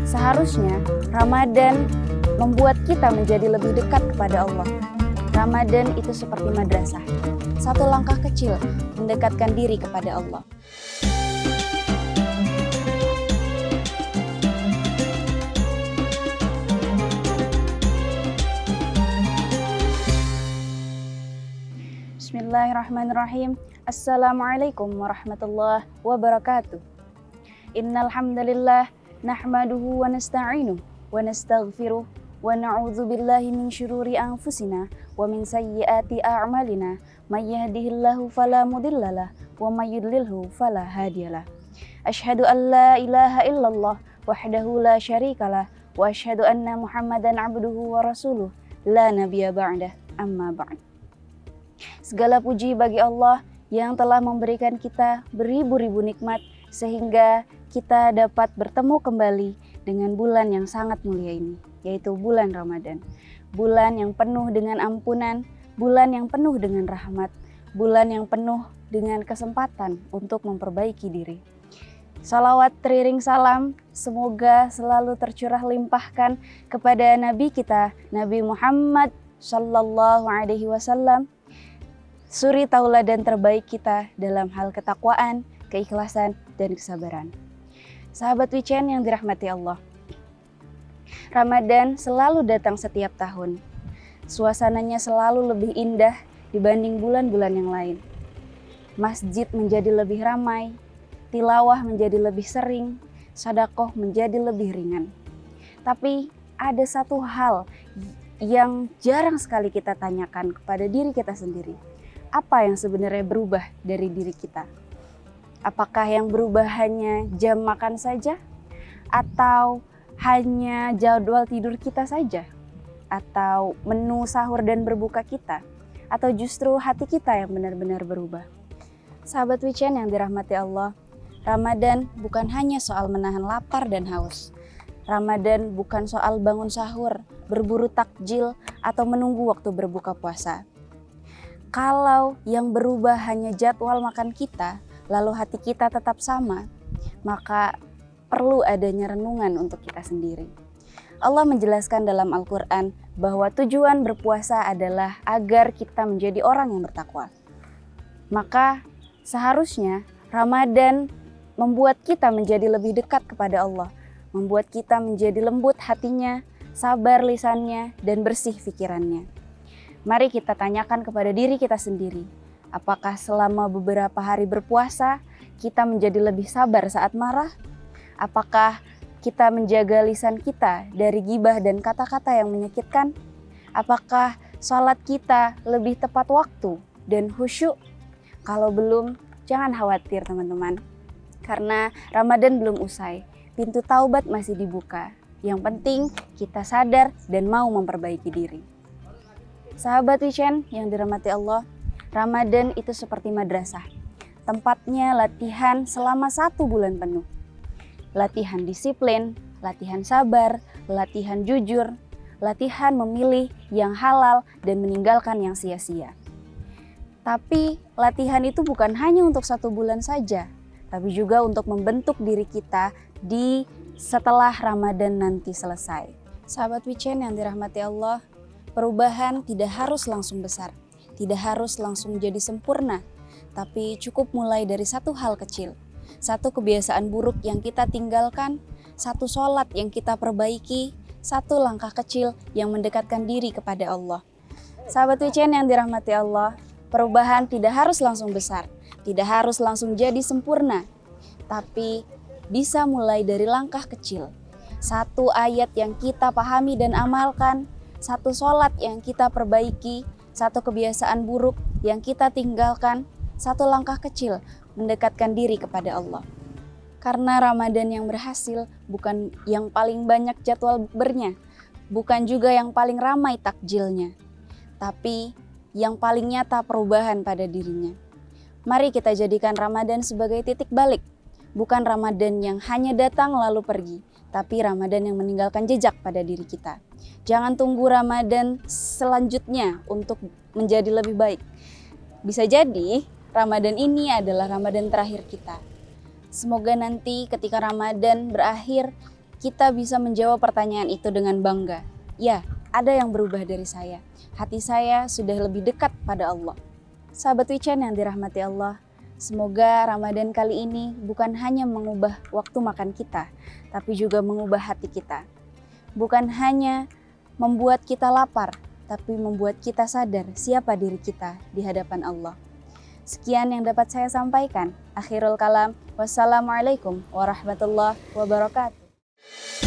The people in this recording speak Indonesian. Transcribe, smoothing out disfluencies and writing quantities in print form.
Seharusnya Ramadan membuat kita menjadi lebih dekat kepada Allah. Ramadan itu seperti madrasah, satu langkah kecil mendekatkan diri kepada Allah. Bismillahirrahmanirrahim. Assalamualaikum warahmatullahi wabarakatuh. Innal hamdalillah nahmaduhu wa nasta'inuhu wa nastaghfiruh wa na'udzu billahi min syururi anfusina wa min sayyiati a'malina may yahdihillahu fala mudhillalah wa may yudlilhu fala hadiyalah. Asyhadu an la ilaha illallah wahdahu la syarikalah wa asyhadu anna Muhammadan abduhu wa rasuluh la nabiyya ba'dah, amma ba'd. Segala puji bagi Allah yang telah memberikan kita beribu-ribu nikmat sehingga kita dapat bertemu kembali dengan bulan yang sangat mulia ini, yaitu bulan Ramadan. Bulan yang penuh dengan ampunan, bulan yang penuh dengan rahmat, bulan yang penuh dengan kesempatan untuk memperbaiki diri. Salawat teriring salam semoga selalu tercurah limpahkan kepada Nabi kita, Nabi Muhammad Sallallahu Alaihi Wasallam, suri tauladan terbaik kita dalam hal ketakwaan, keikhlasan, dan kesabaran. Sahabat Wicen yang dirahmati Allah, Ramadan selalu datang setiap tahun. Suasananya selalu lebih indah dibanding bulan-bulan yang lain. Masjid menjadi lebih ramai, tilawah menjadi lebih sering, sedekah menjadi lebih ringan. Tapi ada satu hal yang jarang sekali kita tanyakan kepada diri kita sendiri. Apa yang sebenarnya berubah dari diri kita? Apakah yang berubah hanya jam makan saja? Atau hanya jadwal tidur kita saja? Atau menu sahur dan berbuka kita? Atau justru hati kita yang benar-benar berubah? Sahabat Wicen yang dirahmati Allah, Ramadan bukan hanya soal menahan lapar dan haus. Ramadan bukan soal bangun sahur, berburu takjil, atau menunggu waktu berbuka puasa. Kalau yang berubah hanya jadwal makan kita, lalu hati kita tetap sama, maka perlu adanya renungan untuk kita sendiri. Allah menjelaskan dalam Al-Quran bahwa tujuan berpuasa adalah agar kita menjadi orang yang bertakwa. Maka seharusnya Ramadan membuat kita menjadi lebih dekat kepada Allah, membuat kita menjadi lembut hatinya, sabar lisannya, dan bersih pikirannya. Mari kita tanyakan kepada diri kita sendiri, apakah selama beberapa hari berpuasa kita menjadi lebih sabar saat marah? Apakah kita menjaga lisan kita dari gibah dan kata-kata yang menyakitkan? Apakah sholat kita lebih tepat waktu dan khusyuk? Kalau belum, jangan khawatir teman-teman. Karena Ramadan belum usai, pintu taubat masih dibuka. Yang penting kita sadar dan mau memperbaiki diri. Sahabat Wicen yang dirahmati Allah, Ramadan itu seperti madrasah. Tempatnya latihan selama 1 bulan penuh. Latihan disiplin, latihan sabar, latihan jujur, latihan memilih yang halal dan meninggalkan yang sia-sia. Tapi latihan itu bukan hanya untuk 1 bulan saja, tapi juga untuk membentuk diri kita di setelah Ramadan nanti selesai. Sahabat Wicen yang dirahmati Allah, perubahan tidak harus langsung besar. Tidak harus langsung jadi sempurna, tapi cukup mulai dari satu hal kecil. Satu kebiasaan buruk yang kita tinggalkan, satu sholat yang kita perbaiki, satu langkah kecil yang mendekatkan diri kepada Allah. Sahabat Wicen yang dirahmati Allah, perubahan tidak harus langsung besar, tidak harus langsung jadi sempurna, tapi bisa mulai dari langkah kecil. Satu ayat yang kita pahami dan amalkan, satu sholat yang kita perbaiki, satu kebiasaan buruk yang kita tinggalkan, satu langkah kecil mendekatkan diri kepada Allah. Karena Ramadan yang berhasil bukan yang paling banyak jadwal bukbernya, bukan juga yang paling ramai takjilnya, tapi yang paling nyata perubahan pada dirinya. Mari kita jadikan Ramadan sebagai titik balik, bukan Ramadan yang hanya datang lalu pergi, tapi Ramadan yang meninggalkan jejak pada diri kita. Jangan tunggu Ramadan selanjutnya untuk menjadi lebih baik. Bisa jadi Ramadan ini adalah Ramadan terakhir kita. Semoga nanti ketika Ramadan berakhir, kita bisa menjawab pertanyaan itu dengan bangga. Ya, ada yang berubah dari saya. Hati saya sudah lebih dekat pada Allah. Sahabat Wican yang dirahmati Allah, semoga Ramadan kali ini bukan hanya mengubah waktu makan kita, tapi juga mengubah hati kita. Bukan hanya membuat kita lapar, tapi membuat kita sadar siapa diri kita di hadapan Allah. Sekian yang dapat saya sampaikan. Akhirul kalam. Wassalamualaikum warahmatullahi wabarakatuh.